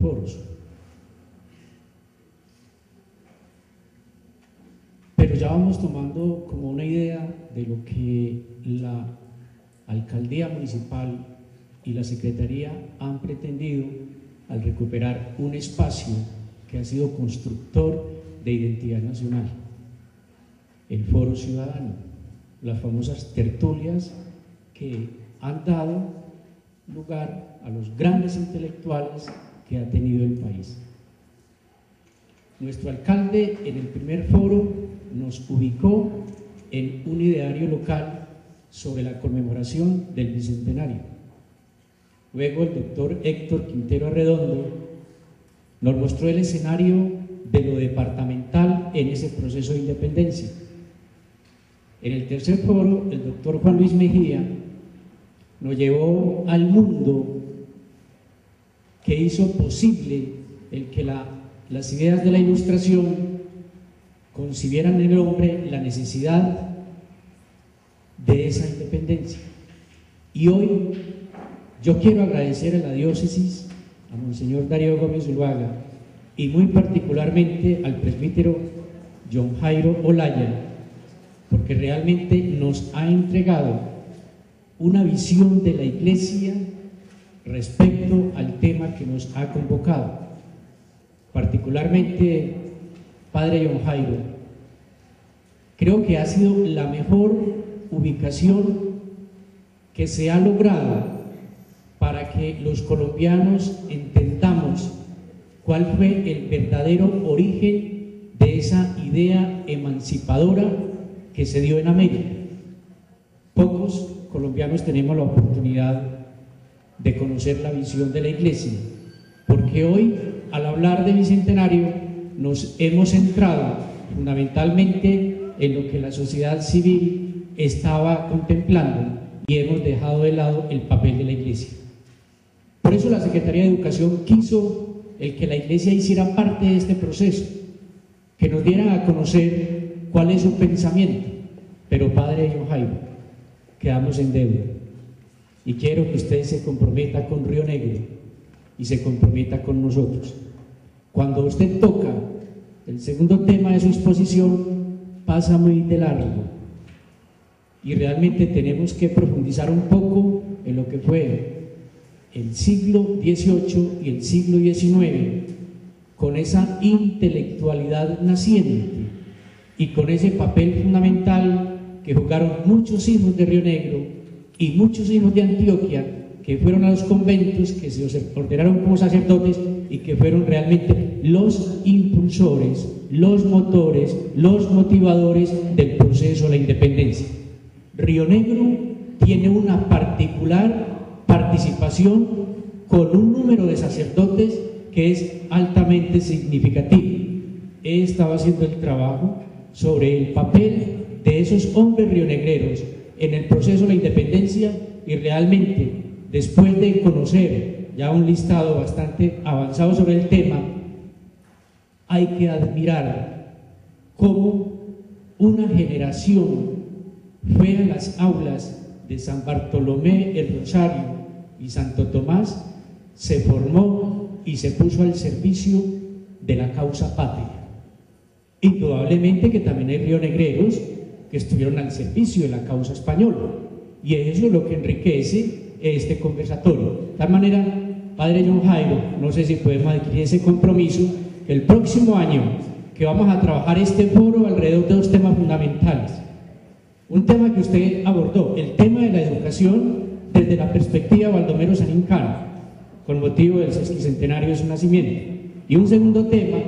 foros. Pero ya vamos tomando como una idea de lo que la alcaldía municipal y la secretaría han pretendido al recuperar un espacio que ha sido constructor de identidad nacional, el Foro Ciudadano, las famosas tertulias que han dado lugar a los grandes intelectuales que ha tenido el país. Nuestro alcalde en el primer foro nos ubicó en un ideario local sobre la conmemoración del Bicentenario. Luego el doctor Héctor Quintero Arredondo nos mostró el escenario de lo departamental en ese proceso de independencia. En el tercer foro, el doctor Juan Luis Mejía nos llevó al mundo que hizo posible el que las ideas de la Ilustración concibieran en el hombre la necesidad de esa independencia. Y hoy yo quiero agradecer a la diócesis, a Monseñor Darío Gómez Zuluaga y muy particularmente al presbítero John Jairo Olaya, porque realmente nos ha entregado una visión de la Iglesia respecto al tema que nos ha convocado. Particularmente, Padre John Jairo, creo que ha sido la mejor ubicación que se ha logrado para que los colombianos entendamos cuál fue el verdadero origen de esa idea emancipadora que se dio en América. Pocos colombianos tenemos la oportunidad de conocer la visión de la Iglesia, porque hoy, al hablar de Bicentenario, nos hemos centrado fundamentalmente en lo que la sociedad civil estaba contemplando y hemos dejado de lado el papel de la Iglesia. Por eso la Secretaría de Educación quiso el que la Iglesia hiciera parte de este proceso, que nos dieran a conocer cuál es su pensamiento. Pero Padre John Jairo, quedamos en deuda y quiero que usted se comprometa con Río Negro y se comprometa con nosotros. Cuando usted toca el segundo tema de su exposición, pasa muy de largo y realmente tenemos que profundizar un poco en lo que fue el siglo XVIII y el siglo XIX, con esa intelectualidad naciente y con ese papel fundamental que jugaron muchos hijos de Río Negro y muchos hijos de Antioquia, que fueron a los conventos, que se ordenaron como sacerdotes y que fueron realmente los impulsores, los motores, los motivadores del proceso de la independencia. Río Negro tiene una particular participación con un número de sacerdotes que es altamente significativo. He estado haciendo el trabajo sobre el papel de esos hombres rionegreros en el proceso de la independencia y realmente, después de conocer ya un listado bastante avanzado sobre el tema, hay que admirar cómo una generación fue a las aulas de San Bartolomé el Rosario y Santo Tomás, se formó y se puso al servicio de la causa patria. Indudablemente que también hay rionegreros que estuvieron al servicio de la causa española, y eso es lo que enriquece este conversatorio. De tal manera, Padre John Jairo, no sé si podemos adquirir ese compromiso, que el próximo año que vamos a trabajar este foro alrededor de dos temas fundamentales. Un tema que usted abordó, el tema de la educación desde la perspectiva de Baldomero Sanincano, con motivo del sesquicentenario de su nacimiento. Y un segundo tema,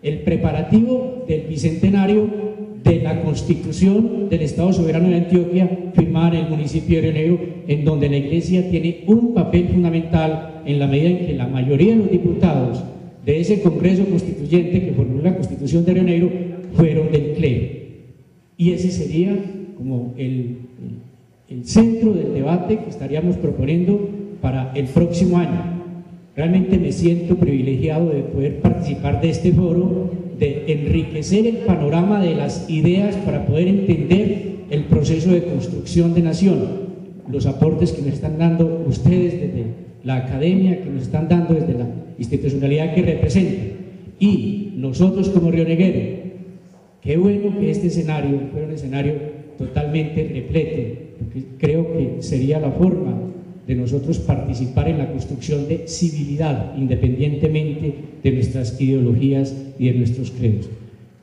el preparativo del bicentenario de la Constitución del Estado Soberano de Antioquia, firmada en el municipio de Río Negro, en donde la Iglesia tiene un papel fundamental en la medida en que la mayoría de los diputados de ese Congreso Constituyente que formuló la Constitución de Río Negro fueron del clero. Y ese sería como el centro del debate que estaríamos proponiendo para el próximo año. Realmente me siento privilegiado de poder participar de este foro, de enriquecer el panorama de las ideas para poder entender el proceso de construcción de nación, los aportes que me están dando ustedes desde la academia que nos están dando desde la institucionalidad que representa, y nosotros como rionegueros, qué bueno que este escenario fuera un escenario totalmente repleto, porque creo que sería la forma de nosotros participar en la construcción de civilidad, independientemente de nuestras ideologías y de nuestros credos.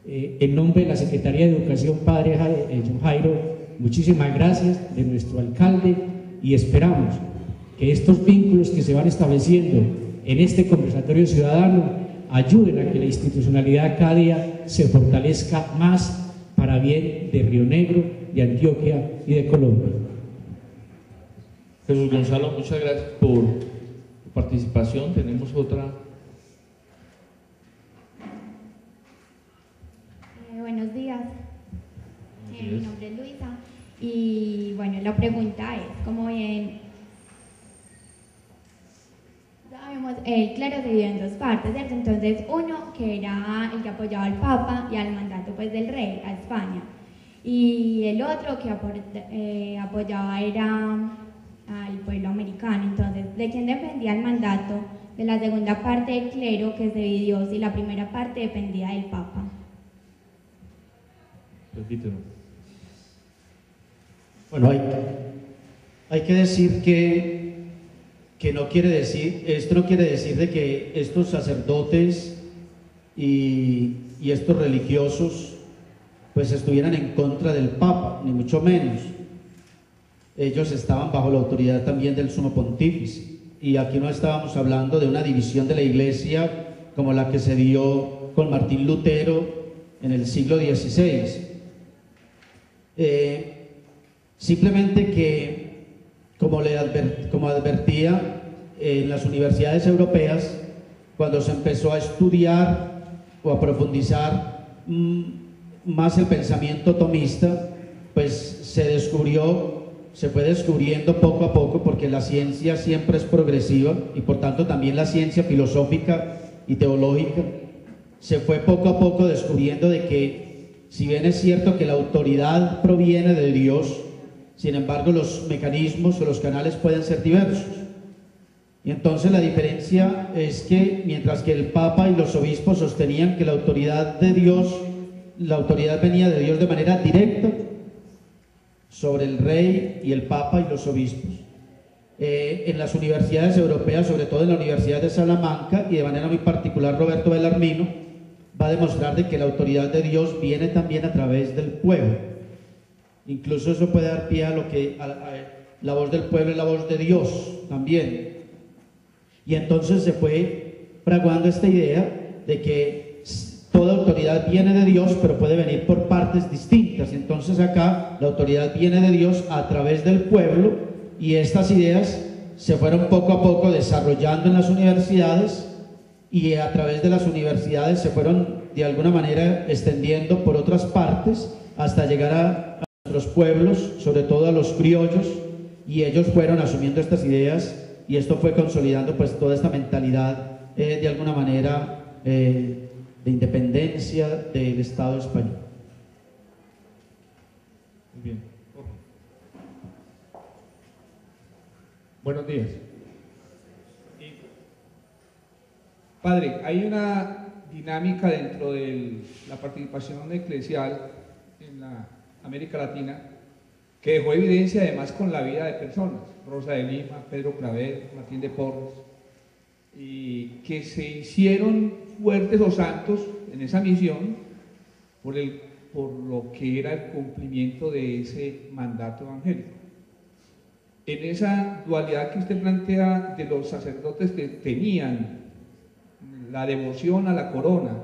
En nombre de la Secretaría de Educación, padre John Jairo, muchísimas gracias, de nuestro alcalde, y esperamos que estos vínculos que se van estableciendo en este conversatorio ciudadano ayuden a que la institucionalidad cada día se fortalezca más para bien de Río Negro, de Antioquia y de Colombia. Jesús Gonzalo, muchas gracias por tu participación. Tenemos otra. Buenos días. Mi nombre es Luisa y bueno, la pregunta es, como bien sabemos, el clero se divide en dos partes, ¿cierto? Entonces, uno que era el que apoyaba al Papa y al mandato pues del rey a España, y el otro que apoyaba era al pueblo americano. Entonces, ¿de quién dependía el mandato de la segunda parte del clero que se dividió si la primera parte dependía del Papa? Repítelo. Bueno, hay que decir que no quiere decir, esto no quiere decir de que estos sacerdotes y estos religiosos pues estuvieran en contra del Papa, ni mucho menos. Ellos estaban bajo la autoridad también del Sumo Pontífice, y aquí no estábamos hablando de una división de la Iglesia como la que se dio con Martín Lutero en el siglo XVI. Simplemente que, como advertía, en las universidades europeas, cuando se empezó a estudiar o a profundizar más el pensamiento tomista, pues se fue descubriendo poco a poco, porque la ciencia siempre es progresiva, y por tanto también la ciencia filosófica y teológica, se fue poco a poco descubriendo de que, si bien es cierto que la autoridad proviene de Dios, sin embargo los mecanismos o los canales pueden ser diversos. Y entonces la diferencia es que, mientras que el Papa y los obispos sostenían que la autoridad venía de Dios de manera directa sobre el rey y el Papa y los obispos, en las universidades europeas, sobre todo en la Universidad de Salamanca, y de manera muy particular Roberto Bellarmino, va a demostrar de que la autoridad de Dios viene también a través del pueblo. Incluso eso puede dar pie a lo que la voz del pueblo es la voz de Dios también. Y entonces se fue fraguando esta idea de que toda autoridad viene de Dios, pero puede venir por partes distintas. Entonces acá la autoridad viene de Dios a través del pueblo, y estas ideas se fueron poco a poco desarrollando en las universidades, y a través de las universidades se fueron de alguna manera extendiendo por otras partes hasta llegar a nuestros pueblos, sobre todo a los criollos, y ellos fueron asumiendo estas ideas, y esto fue consolidando pues toda esta mentalidad de alguna manera de independencia del Estado español. Muy bien. Buenos días. Padre, hay una dinámica dentro de la participación eclesial en la América Latina que dejó evidencia además con la vida de personas, Rosa de Lima, Pedro Claver, Martín de Porres, y que se hicieron fuertes o santos en esa misión por lo que era el cumplimiento de ese mandato evangélico. En esa dualidad que usted plantea de los sacerdotes que tenían la devoción a la corona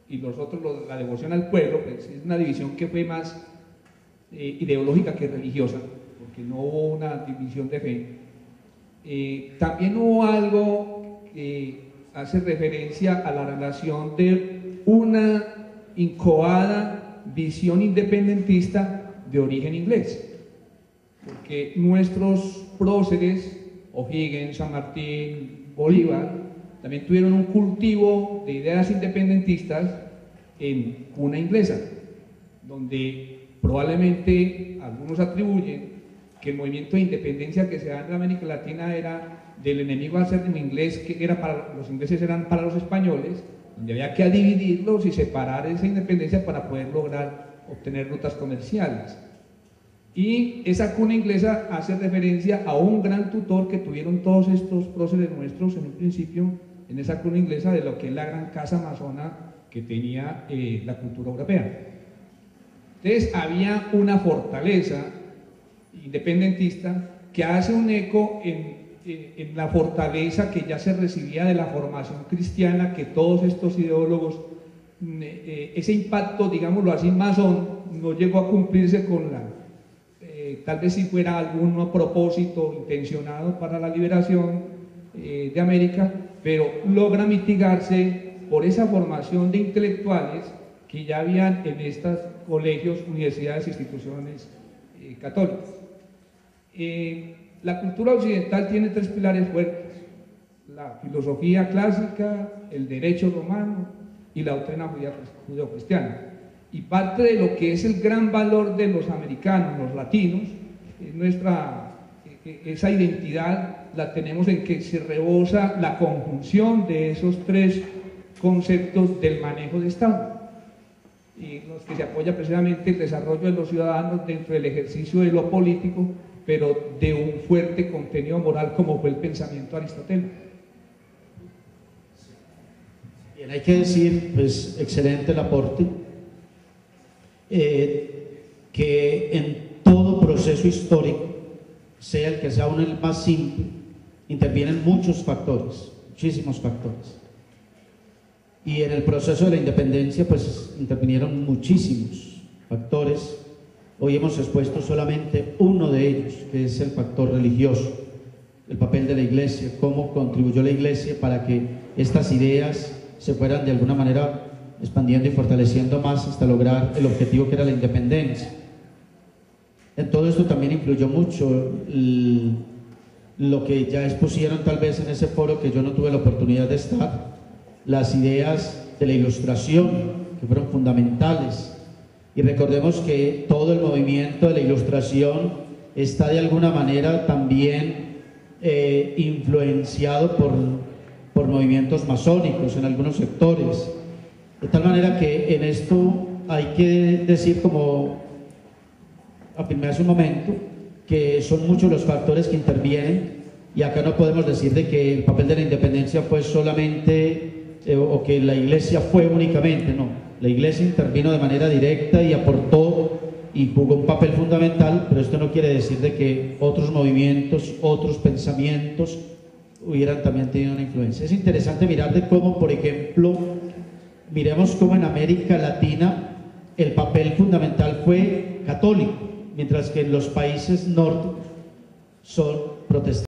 y los otros la devoción al pueblo, pues es una división que fue más ideológica que religiosa, porque no hubo una división de fe. También hubo algo que hace referencia a la relación de una incoada visión independentista de origen inglés, porque nuestros próceres, O'Higgins, San Martín, Bolívar, también tuvieron un cultivo de ideas independentistas en cuna inglesa, donde probablemente algunos atribuyen que el movimiento de independencia que se da en América Latina era del enemigo acérrimo inglés, que era para los ingleses, eran para los españoles, donde había que dividirlos y separar esa independencia para poder lograr obtener rutas comerciales. Y esa cuna inglesa hace referencia a un gran tutor que tuvieron todos estos próceres nuestros en un principio en esa cuna inglesa de lo que es la gran casa amazona que tenía la cultura europea. Entonces había una fortaleza independentista que hace un eco en la fortaleza que ya se recibía de la formación cristiana, que todos estos ideólogos, ese impacto, digámoslo así, masón, no llegó a cumplirse con la, tal vez si fuera algún propósito intencionado para la liberación de América, pero logra mitigarse por esa formación de intelectuales que ya habían en estos colegios, universidades e instituciones católicas. La cultura occidental tiene tres pilares fuertes: la filosofía clásica, el derecho romano y la doctrina judeocristiana. Y parte de lo que es el gran valor de los americanos, los latinos, esa identidad la tenemos en que se rebosa la conjunción de esos tres conceptos del manejo de Estado, y los que se apoya precisamente el desarrollo de los ciudadanos dentro del ejercicio de lo político, pero de un fuerte contenido moral como fue el pensamiento aristotélico. Bien, hay que decir, pues, excelente el aporte, que en todo proceso histórico, sea el que sea uno el más simple, intervienen muchos factores, muchísimos factores. Y en el proceso de la independencia, pues, intervinieron muchísimos factores. Hoy hemos expuesto solamente uno de ellos, que es el factor religioso, el papel de la Iglesia, cómo contribuyó la Iglesia para que estas ideas se fueran de alguna manera expandiendo y fortaleciendo más hasta lograr el objetivo que era la independencia. En todo esto también influyó mucho lo que ya expusieron tal vez en ese foro que yo no tuve la oportunidad de estar, las ideas de la Ilustración, que fueron fundamentales. Y recordemos que todo el movimiento de la Ilustración está de alguna manera también influenciado por movimientos masónicos en algunos sectores. De tal manera que en esto hay que decir, como afirmé hace un momento, que son muchos los factores que intervienen, y acá no podemos decir de que el papel de la independencia fue solamente o que la Iglesia fue únicamente, no. La Iglesia intervino de manera directa y aportó y jugó un papel fundamental, pero esto no quiere decir de que otros movimientos, otros pensamientos hubieran también tenido una influencia. Es interesante mirar de cómo, por ejemplo, miremos cómo en América Latina el papel fundamental fue católico, mientras que en los países nórdicos son protestantes.